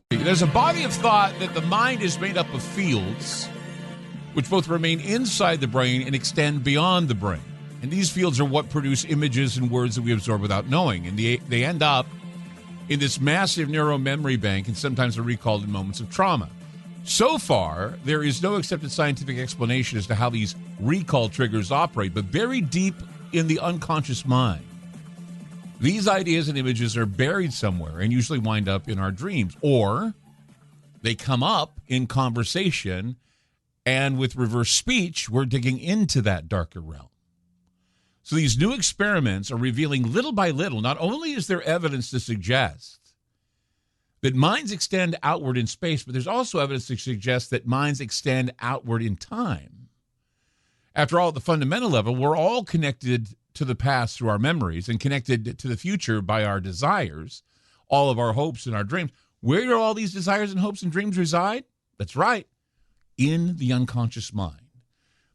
There's a body of thought that the mind is made up of fields, which both remain inside the brain and extend beyond the brain. And these fields are what produce images and words that we absorb without knowing. And they end up in this massive neural memory bank and sometimes are recalled in moments of trauma. So far, there is no accepted scientific explanation as to how these recall triggers operate, but buried deep in the unconscious mind, these ideas and images are buried somewhere and usually wind up in our dreams, or they come up in conversation, and with reverse speech, we're digging into that darker realm. So these new experiments are revealing little by little, not only is there evidence to suggest that minds extend outward in space, but there's also evidence to suggest that minds extend outward in time. After all, at the fundamental level, we're all connected to the past through our memories and connected to the future by our desires, all of our hopes and our dreams. Where do all these desires and hopes and dreams reside? That's right, in the unconscious mind.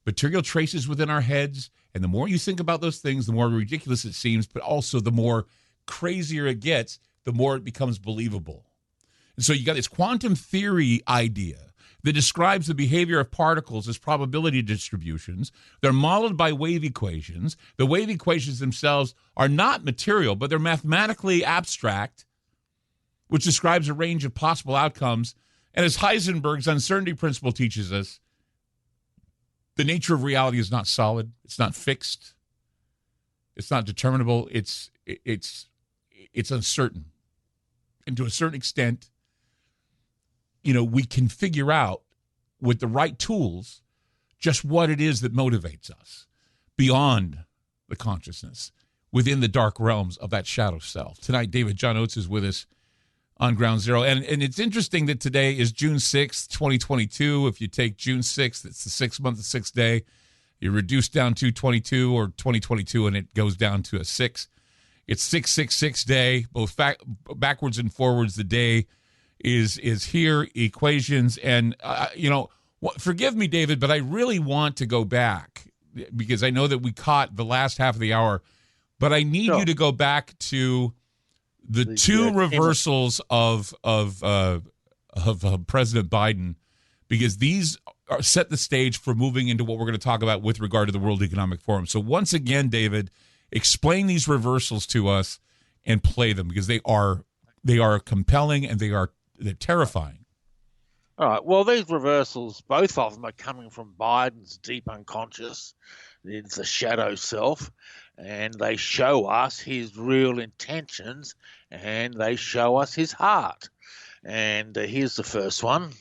Material traces within our heads, and the more you think about those things, the more ridiculous it seems, but also the more crazier it gets, the more it becomes believable. And so you got this quantum theory idea that describes the behavior of particles as probability distributions. They're modeled by wave equations. The wave equations themselves are not material, but they're mathematically abstract, which describes a range of possible outcomes. And as Heisenberg's uncertainty principle teaches us, the nature of reality is not solid. It's not fixed. It's not determinable. It's uncertain. And to a certain extent, we can figure out with the right tools just what it is that motivates us beyond the consciousness, within the dark realms of that shadow self. Tonight, David John Oates is with us on Ground Zero. And it's interesting that today is June 6th, 2022. If you take June 6th, it's the 6th month, the 6th day. You reduce down to 22 or 2022, and it goes down to a 6. It's 666 day, both backwards and forwards. The day is here, equations. And, forgive me, David, but I really want to go back because I know that we caught the last half of the hour, but I need you to go back to the two reversals of President Biden, because these set the stage for moving into what we're going to talk about with regard to the World Economic Forum. So once again, David, explain these reversals to us and play them, because they are compelling and they're terrifying. All right. Well, these reversals, both of them are coming from Biden's deep unconscious. It's the shadow self, and they show us his real intentions, and they show us his heart. And here's the first one.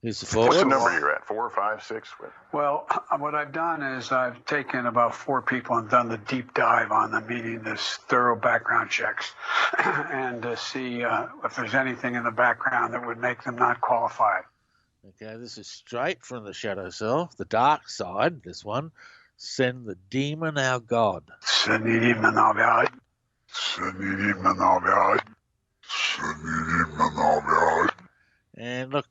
Here's the forward. What's the number you're at? 4, 5, 6? Well, what I've done is I've taken about 4 people and done the deep dive on them, meaning this thorough background checks, and to see if there's anything in the background that would make them not qualified. Okay, this is straight from the shadow self, the dark side, this one. Send the demon our God. Send the demon our God. Send the demon our God. Send the demon our God. And look,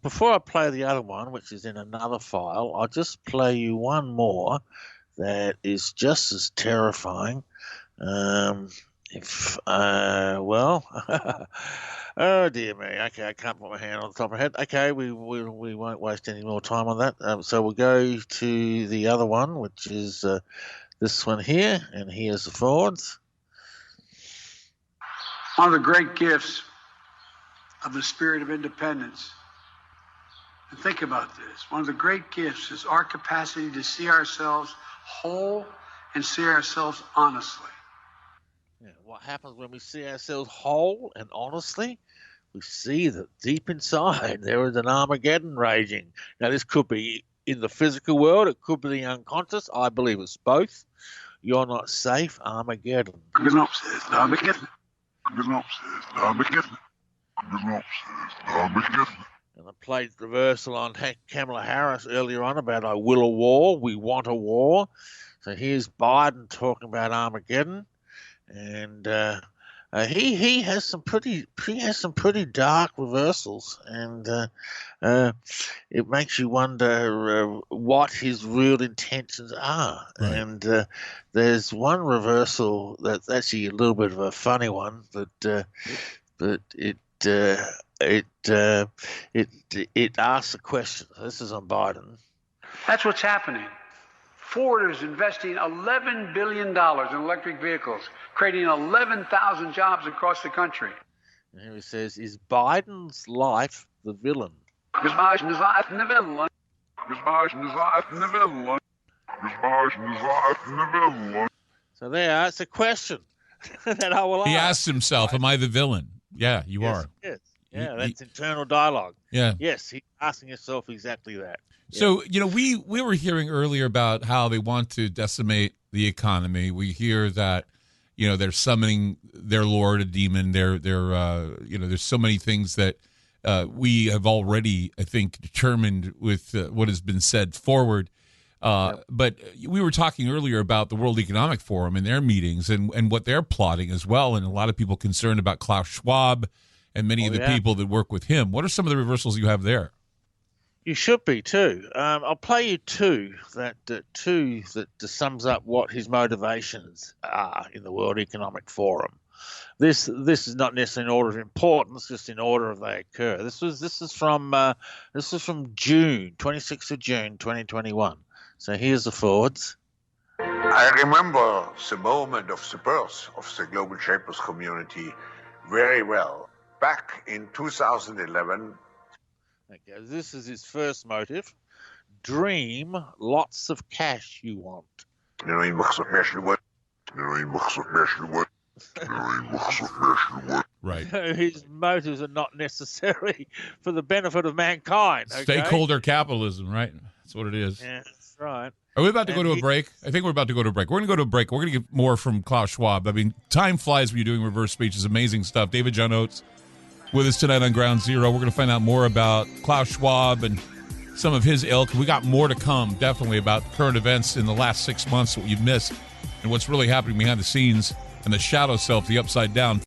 before I play the other one, which is in another file, I'll just play you one more that is just as terrifying. Oh dear me. Okay, I can't put my hand on the top of my head. Okay, we won't waste any more time on that. So we'll go to the other one, which is this one here, and here's the forwards. One of the great gifts of the spirit of independence. And think about this. One of the great gifts is our capacity to see ourselves whole and see ourselves honestly. Yeah, what happens when we see ourselves whole and honestly? We see that deep inside there is an Armageddon raging. Now, this could be in the physical world. It could be the unconscious. I believe it's both. You're not safe, Armageddon. Armageddon. Armageddon. And I played reversal on Kamala Harris earlier on about I will a war, we want a war. So here's Biden talking about Armageddon. And He has some pretty dark reversals, and it makes you wonder what his real intentions are. Right. And there's one reversal that's actually a little bit of a funny one, but it asks a question. This is on Biden. That's what's happening. Ford is investing $11 billion in electric vehicles, creating 11,000 jobs across the country. And here he says, is Biden's life the villain? Is Biden's life the villain? Is Biden's life the villain? Is Biden's life the villain? So there, it's a question that I will ask. He asks himself, am I the villain? Yeah, you are. Yes. Yeah, that's internal dialogue. Yeah. Yes, he's asking himself exactly that. So, we were hearing earlier about how they want to decimate the economy. We hear that, they're summoning their lord, a demon. There's so many things that we have already, I think, determined with what has been said forward. But we were talking earlier about the World Economic Forum and their meetings and what they're plotting as well. And a lot of people concerned about Klaus Schwab and many of the people that work with him. What are some of the reversals you have there? You should be too. I'll play you two that sums up what his motivations are in the World Economic Forum. This is not necessarily in order of importance, just in order of they occur. This is from June, 26th of June, 2021. So here's the forwards. I remember the moment of the birth of the Global Shapers community very well. Back in 2011. Okay, this is his first motive. Dream lots of cash you want. Right. His motives are not necessary for the benefit of mankind. Okay? Stakeholder capitalism, right? That's what it is. Yeah, that's right. Are we about to go to a break? I think we're about to go to a break. We're going to go to a break. We're going to get more from Klaus Schwab. I mean, time flies when you're doing reverse speeches. Amazing stuff. David John Oates with us tonight on Ground Zero. We're going to find out more about Klaus Schwab and some of his ilk. We got more to come, definitely, about current events in the last 6 months, what you've missed, and what's really happening behind the scenes, and the shadow self, the upside down.